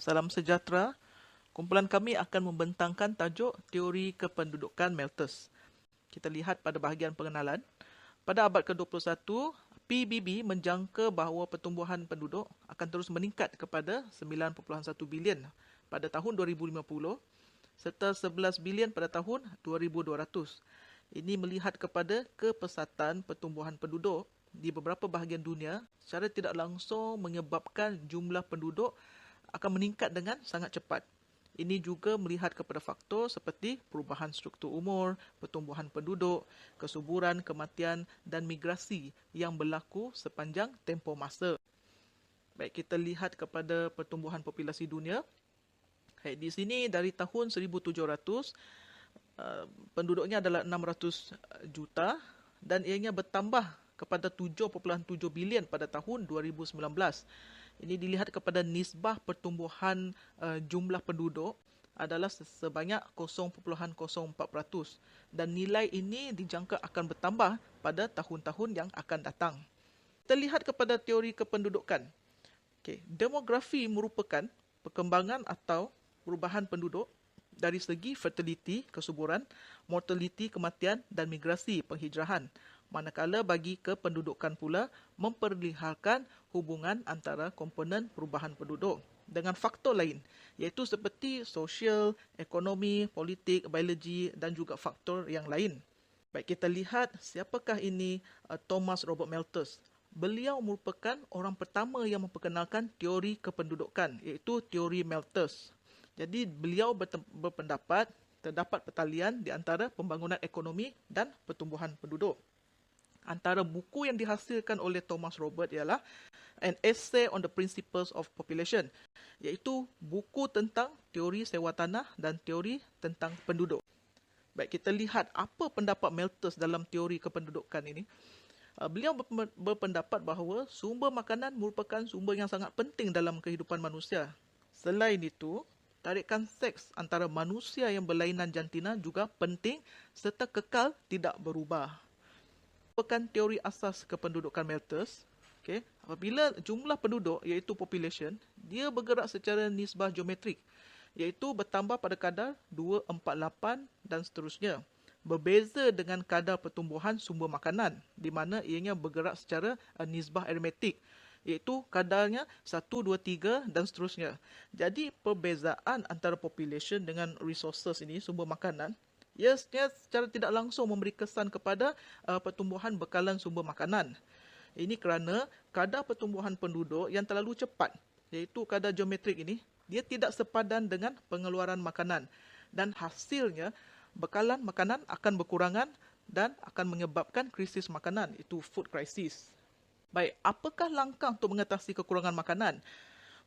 Salam sejahtera. Kumpulan kami akan membentangkan tajuk teori kependudukan Malthus. Kita lihat pada bahagian pengenalan. Pada abad ke-21, PBB menjangka bahawa pertumbuhan penduduk akan terus meningkat kepada 9.1 bilion pada tahun 2050 serta 11 bilion pada tahun 2200. Ini melihat kepada kepesatan pertumbuhan penduduk di beberapa bahagian dunia secara tidak langsung menyebabkan jumlah penduduk akan meningkat dengan sangat cepat. Ini juga melihat kepada faktor seperti perubahan struktur umur, pertumbuhan penduduk, kesuburan, kematian dan migrasi yang berlaku sepanjang tempoh masa. Baik, kita lihat kepada pertumbuhan populasi dunia. Di sini dari tahun 1700, penduduknya adalah 600 juta dan ianya bertambah kepada 7.7 bilion pada tahun 2019. Ini dilihat kepada nisbah pertumbuhan jumlah penduduk adalah sebanyak 0.04% dan nilai ini dijangka akan bertambah pada tahun-tahun yang akan datang. Kita lihat kepada teori kependudukan. Demografi merupakan perkembangan atau perubahan penduduk dari segi fertility, kesuburan, mortality, kematian dan migrasi, penghijrahan. Manakala bagi kependudukan pula memperlihatkan hubungan antara komponen perubahan penduduk dengan faktor lain, iaitu seperti sosial, ekonomi, politik, biologi dan juga faktor yang lain. Baik, kita lihat siapakah ini Thomas Robert Malthus. Beliau merupakan orang pertama yang memperkenalkan teori kependudukan, iaitu teori Malthus. Jadi beliau berpendapat terdapat pertalian di antara pembangunan ekonomi dan pertumbuhan penduduk. Antara buku yang dihasilkan oleh Thomas Robert ialah An Essay on the Principles of Population, iaitu buku tentang teori sewa tanah dan teori tentang penduduk. Baik, kita lihat apa pendapat Malthus dalam teori kependudukan ini. Beliau berpendapat bahawa sumber makanan merupakan sumber yang sangat penting dalam kehidupan manusia. Selain itu, tarikan seks antara manusia yang berlainan jantina juga penting serta kekal tidak berubah. Merupakan teori asas kependudukan Malthus. Apabila jumlah penduduk iaitu population, dia bergerak secara nisbah geometrik, iaitu bertambah pada kadar 2, 4, 8 dan seterusnya. Berbeza dengan kadar pertumbuhan sumber makanan, di mana ianya bergerak secara nisbah aritmetik, iaitu kadarnya 1, 2, 3 dan seterusnya. Jadi perbezaan antara population dengan resources ini, sumber makanan, ia secara tidak langsung memberi kesan kepada pertumbuhan bekalan sumber makanan. Ini kerana kadar pertumbuhan penduduk yang terlalu cepat, iaitu kadar geometrik ini, dia tidak sepadan dengan pengeluaran makanan dan hasilnya bekalan makanan akan berkurangan dan akan menyebabkan krisis makanan, itu food crisis. Baik, apakah langkah untuk mengatasi kekurangan makanan?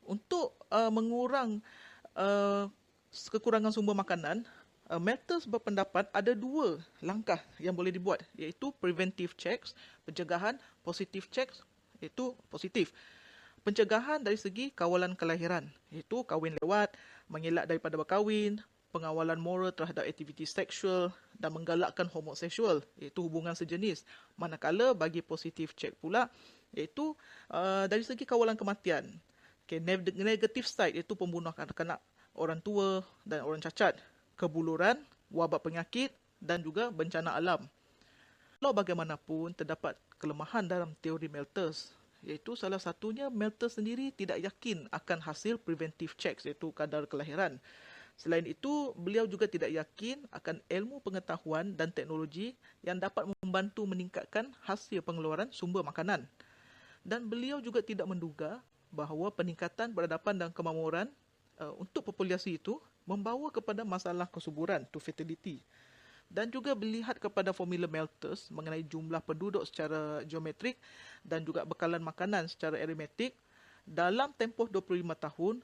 Untuk mengurang kekurangan sumber makanan, Malthus berpendapat ada 2 langkah yang boleh dibuat, iaitu preventive checks, pencegahan, positive checks, iaitu positif. Pencegahan dari segi kawalan kelahiran, iaitu kahwin lewat, mengelak daripada berkahwin, pengawalan moral terhadap aktiviti seksual dan menggalakkan homoseksual, iaitu hubungan sejenis. Manakala bagi positive check pula, iaitu dari segi kawalan kematian. Negative side iaitu pembunuhan kanak-kanak, orang tua dan orang cacat, kebuluran, wabak penyakit dan juga bencana alam. Walau bagaimanapun, terdapat kelemahan dalam teori Malthus, iaitu salah satunya Malthus sendiri tidak yakin akan hasil preventive checks, iaitu kadar kelahiran. Selain itu, beliau juga tidak yakin akan ilmu pengetahuan dan teknologi yang dapat membantu meningkatkan hasil pengeluaran sumber makanan. Dan beliau juga tidak menduga bahawa peningkatan peradaban dan kemakmuran untuk populasi itu membawa kepada masalah kesuburan, to fertility. Dan juga melihat kepada formula Malthus mengenai jumlah penduduk secara geometrik dan juga bekalan makanan secara aritmetik, dalam tempoh 25 tahun,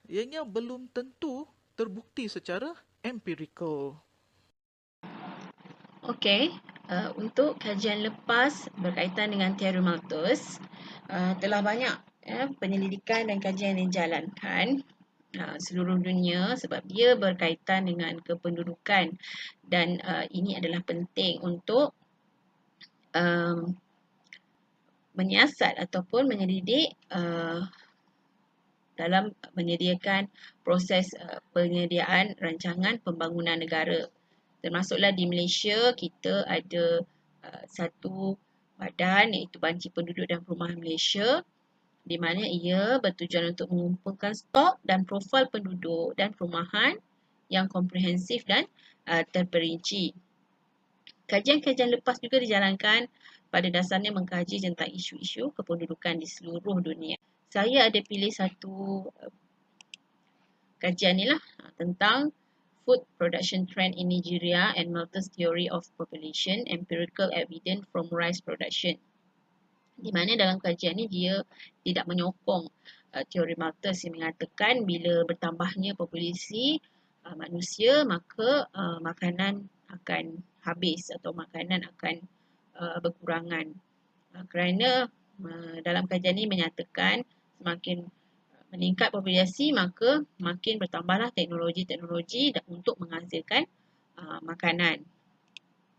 ianya belum tentu terbukti secara empirical. Okey, untuk kajian lepas berkaitan dengan teori Malthus, telah banyak penyelidikan dan kajian yang dijalankan seluruh dunia sebab dia berkaitan dengan kependudukan dan ini adalah penting untuk menyiasat ataupun menyelidik dalam menyediakan proses penyediaan rancangan pembangunan negara. Termasuklah di Malaysia kita ada satu badan iaitu Banci Penduduk dan Perumahan Malaysia, di mana ia bertujuan untuk mengumpulkan stok dan profil penduduk dan perumahan yang komprehensif dan terperinci. Kajian-kajian lepas juga dijalankan pada dasarnya mengkaji tentang isu-isu kependudukan di seluruh dunia. Saya ada pilih satu kajian ni lah tentang Food Production Trend in Nigeria and Malthus Theory of Population, Empirical Evidence from Rice Production. Di mana dalam kajian ni dia tidak menyokong teori Malthus yang mengatakan bila bertambahnya populasi manusia maka makanan akan habis atau makanan akan berkurangan. Kerana dalam kajian ini menyatakan semakin meningkat populasi maka makin bertambahlah teknologi-teknologi untuk menghasilkan makanan.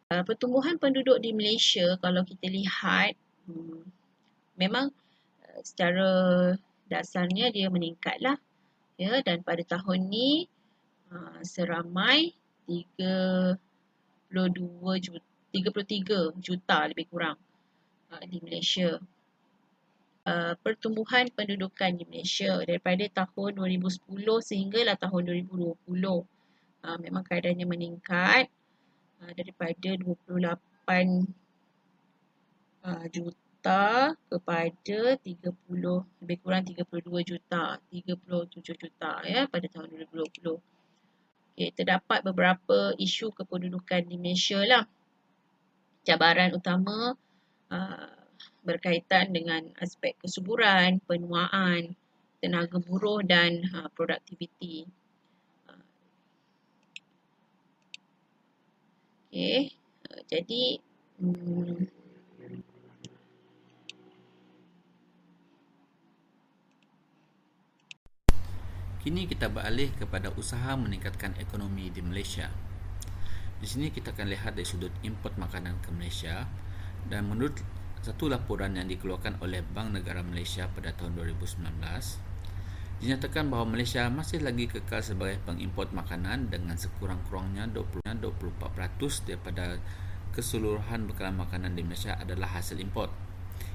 Pertumbuhan penduduk di Malaysia kalau kita lihat memang secara dasarnya dia meningkatlah ya, dan pada tahun ni seramai 33 juta lebih kurang di Malaysia. Pertumbuhan pendudukan di Malaysia daripada tahun 2010 sehinggalah tahun 2020 memang keadaannya meningkat daripada 28 juta kepada 30 lebih kurang 32 juta, 37 juta ya pada tahun 2020. Okay, terdapat beberapa isu kependudukan di Malaysia lah. Cabaran utama berkaitan dengan aspek kesuburan, penuaan, tenaga buruh dan produktiviti. Okay, jadi kini kita beralih kepada usaha meningkatkan ekonomi di Malaysia. Di sini kita akan lihat dari sudut import makanan ke Malaysia, dan menurut satu laporan yang dikeluarkan oleh Bank Negara Malaysia pada tahun 2019, dinyatakan bahawa Malaysia masih lagi kekal sebagai pengimport makanan dengan sekurang-kurangnya 24% daripada keseluruhan bekalan makanan di Malaysia adalah hasil import.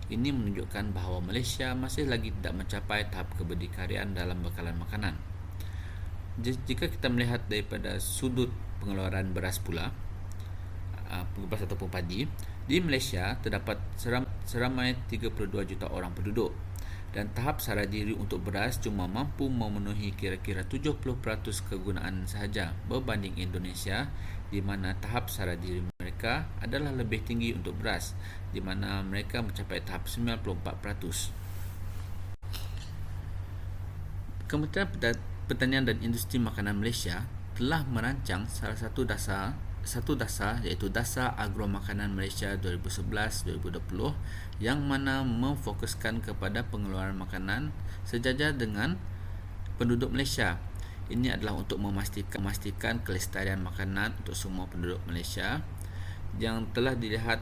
Ini menunjukkan bahawa Malaysia masih lagi tidak mencapai tahap keberdikarian dalam bekalan makanan. Jika kita melihat daripada sudut pengeluaran beras pula, beras ataupun padi, di Malaysia terdapat seramai 32 juta orang penduduk, dan tahap sara diri untuk beras cuma mampu memenuhi kira-kira 70% kegunaan sahaja berbanding Indonesia, di mana tahap sara diri mereka adalah lebih tinggi untuk beras, di mana mereka mencapai tahap 94%. Kementerian Pertanian dan Industri Makanan Malaysia telah merancang satu dasar iaitu Dasar Agro Makanan Malaysia 2011-2020 yang mana memfokuskan kepada pengeluaran makanan sejajar dengan penduduk Malaysia. Ini adalah untuk memastikan kelestarian makanan untuk semua penduduk Malaysia, yang telah dilihat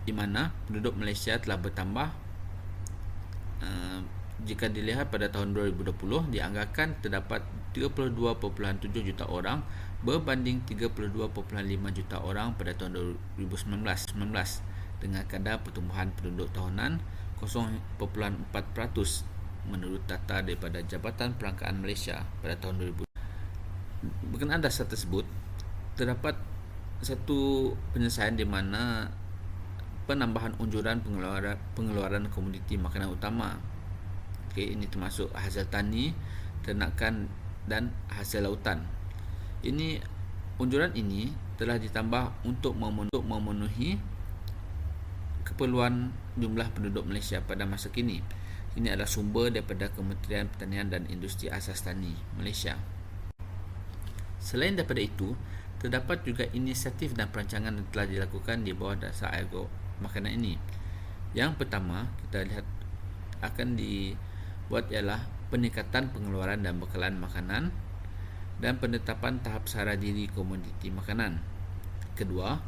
di mana penduduk Malaysia telah bertambah. Jika dilihat pada tahun 2020, dianggarkan terdapat 32.7 juta orang berbanding 32.5 juta orang pada tahun 2019 dengan kadar pertumbuhan penduduk tahunan 0.4% menurut data daripada Jabatan Perangkaan Malaysia pada tahun 2000. Berkenaan dasar tersebut, terdapat satu penyelesaian di mana penambahan unjuran pengeluaran komoditi makanan utama. Ini termasuk hasil tani, ternakan dan hasil lautan. Unjuran ini telah ditambah untuk memenuhi keperluan jumlah penduduk Malaysia pada masa kini. Ini adalah sumber daripada Kementerian Pertanian dan Industri Asas Tani Malaysia. Selain daripada itu, terdapat juga inisiatif dan perancangan yang telah dilakukan di bawah Dasar Agro Makanan ini. Yang pertama, kita lihat akan dibuat ialah peningkatan pengeluaran dan bekalan makanan dan penetapan tahap sara diri komoditi makanan. Kedua,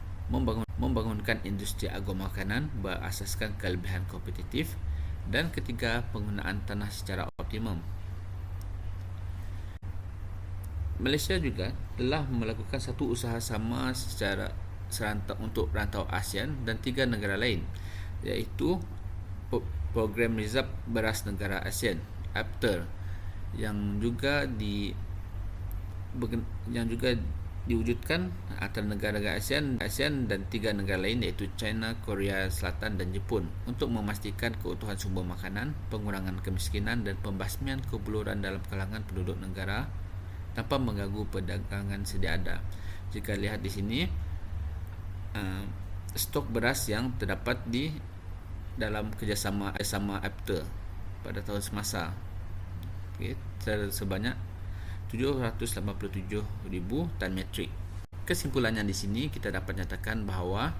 membangunkan industri agro makanan berasaskan kelebihan kompetitif. Dan ketiga, penggunaan tanah secara optimum. Malaysia juga telah melakukan satu usaha sama secara serentak untuk rantau ASEAN dan 3 negara lain, iaitu Program Rizab Beras Negara ASEAN (APTER) yang juga diwujudkan antara negara-negara ASEAN dan 3 negara lain, iaitu China, Korea Selatan dan Jepun, untuk memastikan keutuhan sumber makanan, pengurangan kemiskinan dan pembasmian kebuluran dalam kalangan penduduk negara tanpa mengganggu perdagangan sedia ada. Jika lihat di sini, stok beras yang terdapat di dalam kerjasama APTER pada tahun semasa, sebanyak 787,000 tan metrik. Kesimpulannya di sini kita dapat nyatakan bahawa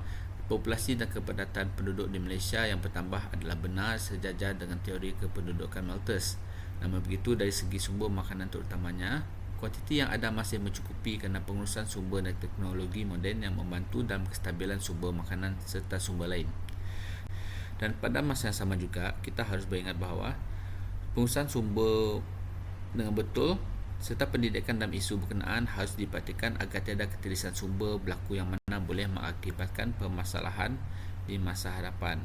populasi dan kepadatan penduduk di Malaysia yang bertambah adalah benar sejajar dengan teori kependudukan Malthus. Namun begitu, dari segi sumber makanan terutamanya, kuantiti yang ada masih mencukupi kerana pengurusan sumber dan teknologi moden yang membantu dalam kestabilan sumber makanan serta sumber lain. Dan pada masa yang sama juga, kita harus beringat bahawa pengurusan sumber dengan betul serta pendidikan dalam isu berkenaan harus diperhatikan agar tiada ketirisan sumber berlaku yang mana boleh mengakibatkan permasalahan di masa hadapan.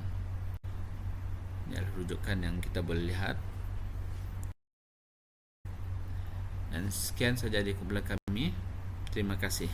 Ini adalah rujukan yang kita boleh lihat. Dan sekian saja di kumpulan kami. Terima kasih.